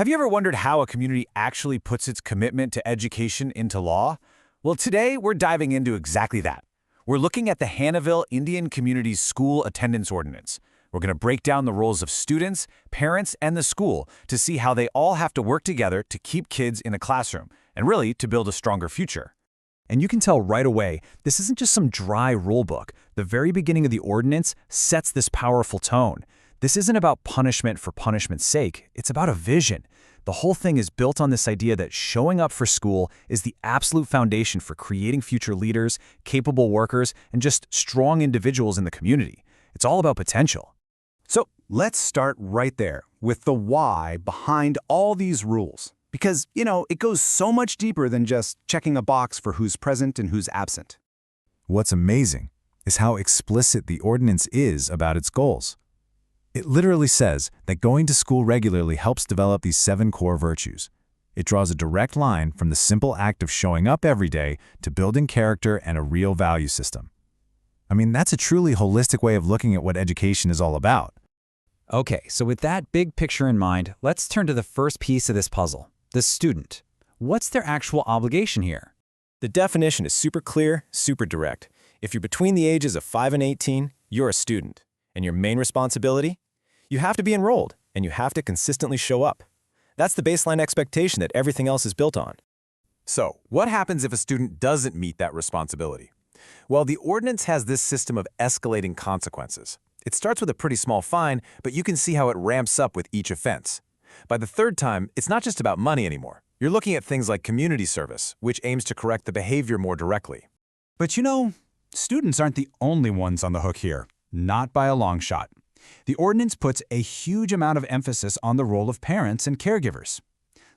Have you ever wondered how a community actually puts its commitment to education into law? Well, today we're diving into exactly that. We're looking at the Hannahville Indian Community's School Attendance Ordinance. We're going to break down the roles of students, parents, and the school to see how they all have to work together to keep kids in a classroom and really to build a stronger future. And you can tell right away, this isn't just some dry rulebook. The very beginning of the ordinance sets this powerful tone. This isn't about punishment for punishment's sake. It's about a vision. The whole thing is built on this idea that showing up for school is the absolute foundation for creating future leaders, capable workers, and just strong individuals in the community. It's all about potential. So let's start right there with the why behind all these rules. Because, it goes so much deeper than just checking a box for who's present and who's absent. What's amazing is how explicit the ordinance is about its goals. It literally says that going to school regularly helps develop these 7 core virtues. It draws a direct line from the simple act of showing up every day to building character and a real value system. I mean, that's a truly holistic way of looking at what education is all about. Okay, so with that big picture in mind, let's turn to the first piece of this puzzle, the student. What's their actual obligation here? The definition is super clear, super direct. If you're between the ages of 5 and 18, you're a student. And your main responsibility? You have to be enrolled, and you have to consistently show up. That's the baseline expectation that everything else is built on. So, what happens if a student doesn't meet that responsibility? Well, the ordinance has this system of escalating consequences. It starts with a pretty small fine, but you can see how it ramps up with each offense. By the third time, it's not just about money anymore. You're looking at things like community service, which aims to correct the behavior more directly. But students aren't the only ones on the hook here. Not by a long shot. The ordinance puts a huge amount of emphasis on the role of parents and caregivers.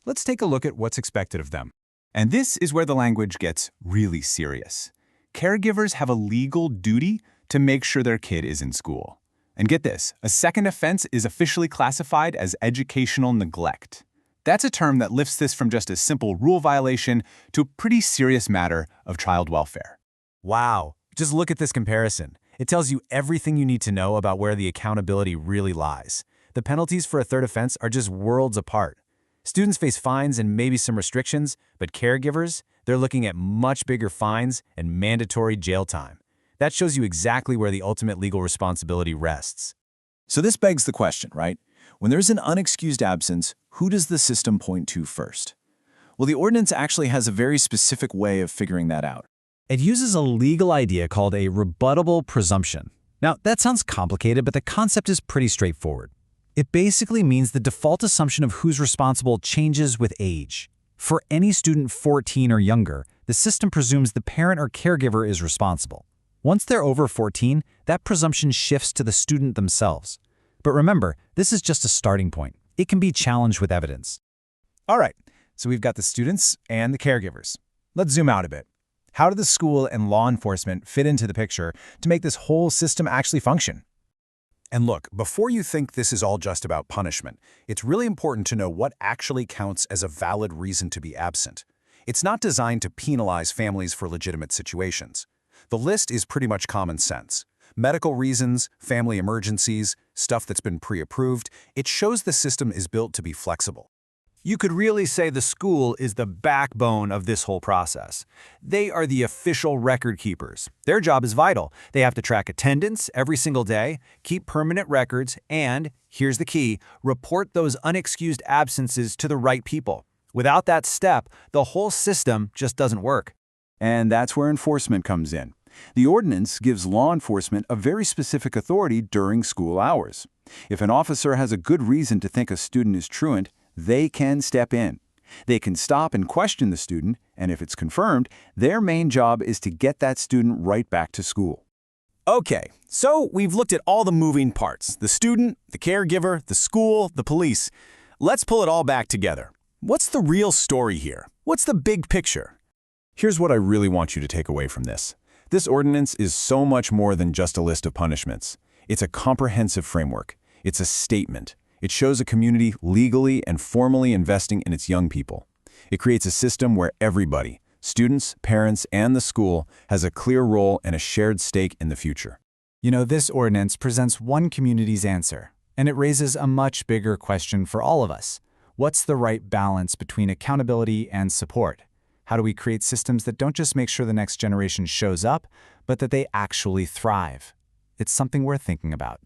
Let's take a look at what's expected of them. And this is where the language gets really serious. Caregivers have a legal duty to make sure their kid is in school. And get this, a second offense is officially classified as educational neglect. That's a term that lifts this from just a simple rule violation to a pretty serious matter of child welfare. Wow, just look at this comparison. It tells you everything you need to know about where the accountability really lies. The penalties for a third offense are just worlds apart. Students face fines and maybe some restrictions, but caregivers, they're looking at much bigger fines and mandatory jail time. That shows you exactly where the ultimate legal responsibility rests. So this begs the question, right? When there's an unexcused absence, who does the system point to first? Well, the ordinance actually has a very specific way of figuring that out. It uses a legal idea called a rebuttable presumption. Now, that sounds complicated, but the concept is pretty straightforward. It basically means the default assumption of who's responsible changes with age. For any student 14 or younger, the system presumes the parent or caregiver is responsible. Once they're over 14, that presumption shifts to the student themselves. But remember, this is just a starting point. It can be challenged with evidence. All right, so we've got the students and the caregivers. Let's zoom out a bit. How do the school and law enforcement fit into the picture to make this whole system actually function? And look, before you think this is all just about punishment, it's really important to know what actually counts as a valid reason to be absent. It's not designed to penalize families for legitimate situations. The list is pretty much common sense. Medical reasons, family emergencies, stuff that's been pre-approved, it shows the system is built to be flexible. You could really say the school is the backbone of this whole process. They are the official record keepers. Their job is vital. They have to track attendance every single day, keep permanent records, and, here's the key, report those unexcused absences to the right people. Without that step, the whole system just doesn't work. And that's where enforcement comes in. The ordinance gives law enforcement a very specific authority during school hours. If an officer has a good reason to think a student is truant, they can step in. They can stop and question the student, and if it's confirmed, their main job is to get that student right back to school. Okay, so we've looked at all the moving parts: the student, the caregiver, the school, the police. Let's pull it all back together. What's the real story here? What's the big picture? Here's what I really want you to take away from this. This ordinance is so much more than just a list of punishments. It's a comprehensive framework. It's a statement. It shows a community legally and formally investing in its young people. It creates a system where everybody, students, parents, and the school, has a clear role and a shared stake in the future. This ordinance presents one community's answer, and it raises a much bigger question for all of us. What's the right balance between accountability and support? How do we create systems that don't just make sure the next generation shows up, but that they actually thrive? It's something worth thinking about.